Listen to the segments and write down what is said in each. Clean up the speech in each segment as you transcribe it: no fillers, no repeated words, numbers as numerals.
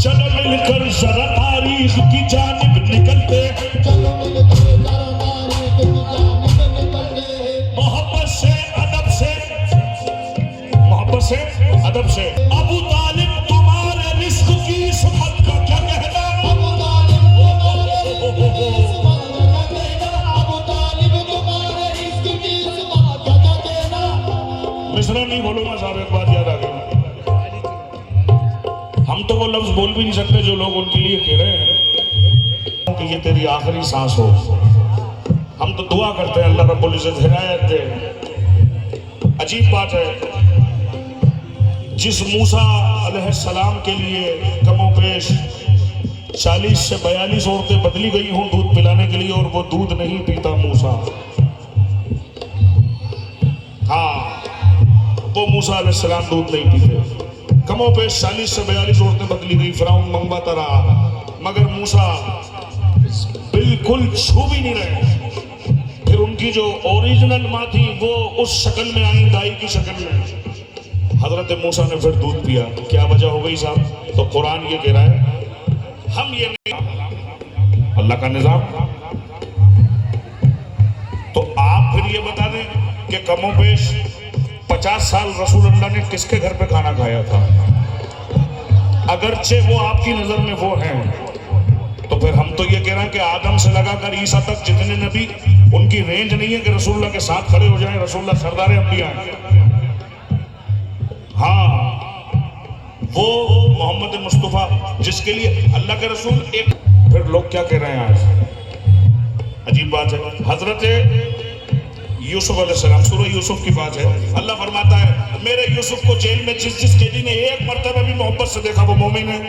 चलो मिलकर जरा तारीख की जानिब निकलते, मोहब्बत से अदब से अबू तालिब तुम्हारे रिस्क की सुबह का क्या कहना, अबू तालिब तुम्हारे रिस्क की सुबह का क्या कहना। मिसरा नहीं बोलूंगा साहब, एक बात याद आ गई, हम तो वो लफ्ज बोल भी नहीं सकते जो लोग उनके लिए कह रहे हैं कि ये तेरी आखिरी सांस हो। हम तो दुआ करते हैं अल्लाह रब्बुल इज्जत हिदायत दे। अजीब बात है, जिस मूसा अलैहिस्सलाम के लिए कमोपेश 40 से 42 औरतें बदली गई हों दूध पिलाने के लिए, और वो दूध नहीं पीता मूसा। हाँ, वो मूसा अलैहिस्सलाम दूध नहीं पीते। कमोपेश 40 से 42 औरतें बदली गई, फिरौन मंगवाता रहा, मगर मूसा बिल्कुल छू भी नहीं रहे। फिर उनकी जो ओरिजिनल माँ थी वो उस शक्ल में आई, दाई की शक्ल में। हजरत मूसा ने फिर दूध पिया। क्या वजह हो गई साहब? तो कुरान ये कह रहा है, हम ये नहीं, अल्लाह का निजाम। तो आप फिर ये बता दें कि कमोपेश 50 साल रसूल अल्लाह ने किसके घर पे खाना खाया था? अगरचे वो आपकी नजर में वो हैं, तो फिर हम तो ये कह रहे हैं कि आदम से लगाकर ईसा तक जितने नबी, उनकी रेंज नहीं है कि रसूलुल्लाह के साथ खड़े हो जाएं। रसूलुल्लाह सरदार अंबिया हैं। हाँ, वो मोहम्मद मुस्तफ़ा जिसके लिए अल्लाह के रसूल एक। फिर लोग क्या कह रहे हैं आज? अजीब बात है। हजरत यूसुफ अलैहिस्सलाम, सूरह यूसुफ की बात है। अल्लाह फरमाता है, मेरे यूसुफ को जेल में जिस कैदी ने एक मर्तबा भी मोहब्बत से देखा वो मोमिन है।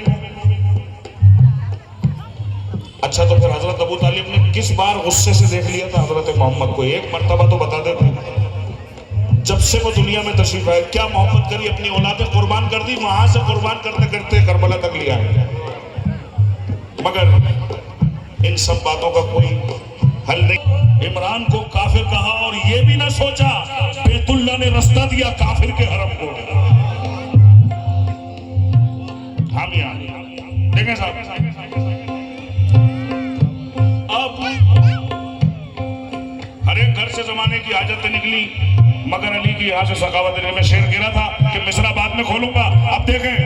अच्छा, तो फिर हजरत अबू तालिब ने किस बार गुस्से से देख लिया था हजरत मोहम्मद को? एक मर्तबा तो बता देते। जब से वो दुनिया में तशरीफ आए, क्या मोहब्बत करी, अपनी औलादें कुर्बान कर दी, वहां से कुर्बान करते करते करबला तक लिया है। मगर इन सब बातों का कोई हल नहीं। इमरान को काफिर कहा और ये भी ना सोचा बैतुल्लाह ने रास्ता दिया काफिर के हरम को। हम यहाँ देखें साहब, अब हर एक घर से जमाने की आदतें निकली, मगर अली की यहाँ से सखावत में शेर गिरा था कि मिसरा बाद में खोलूंगा। अब देखें,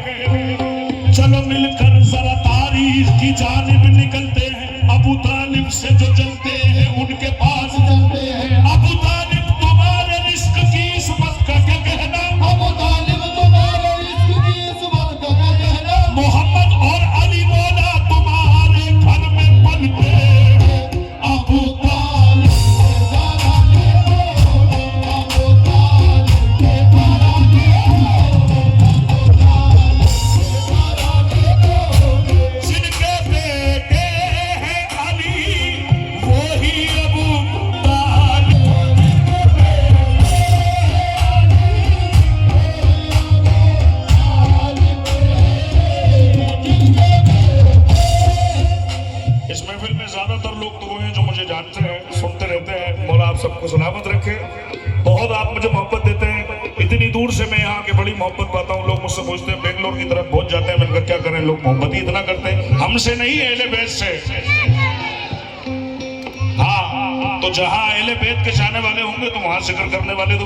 चलो मिलकर जरा तारीख की जानिब निकलते हैं, अबू तालिब से जो जलते हैं उनके पास चलते हैं। अबू तालिब तुम्हारे रिस्क की इस वक्त का क्या कहना, अबू तालिब तुम्हारे रिस्क की इस वक्त का क्या कहना। मोहम्मद और अली मौला तुम्हारे घर में पलते हैं, अबू तालिब सबको सलामत रखे। बहुत आप मुझे मोहब्बत देते हैं, इतनी दूर से मैं यहाँ के बड़ी मोहब्बत पाता हूँ। लोग मुझसे पूछते हैं बेंगलोर की तरफ पहुंच जाते हैं, मैंने क्या करें, लोग मोहब्बत ही इतना करते हैं। हमसे नहीं, अहले बैत से। हाँ, तो जहाँ अहले बैत के चाहने वाले होंगे तो वहां जिक्र करने वाले तो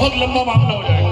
बहुत लंबा मामला हो जाएगा।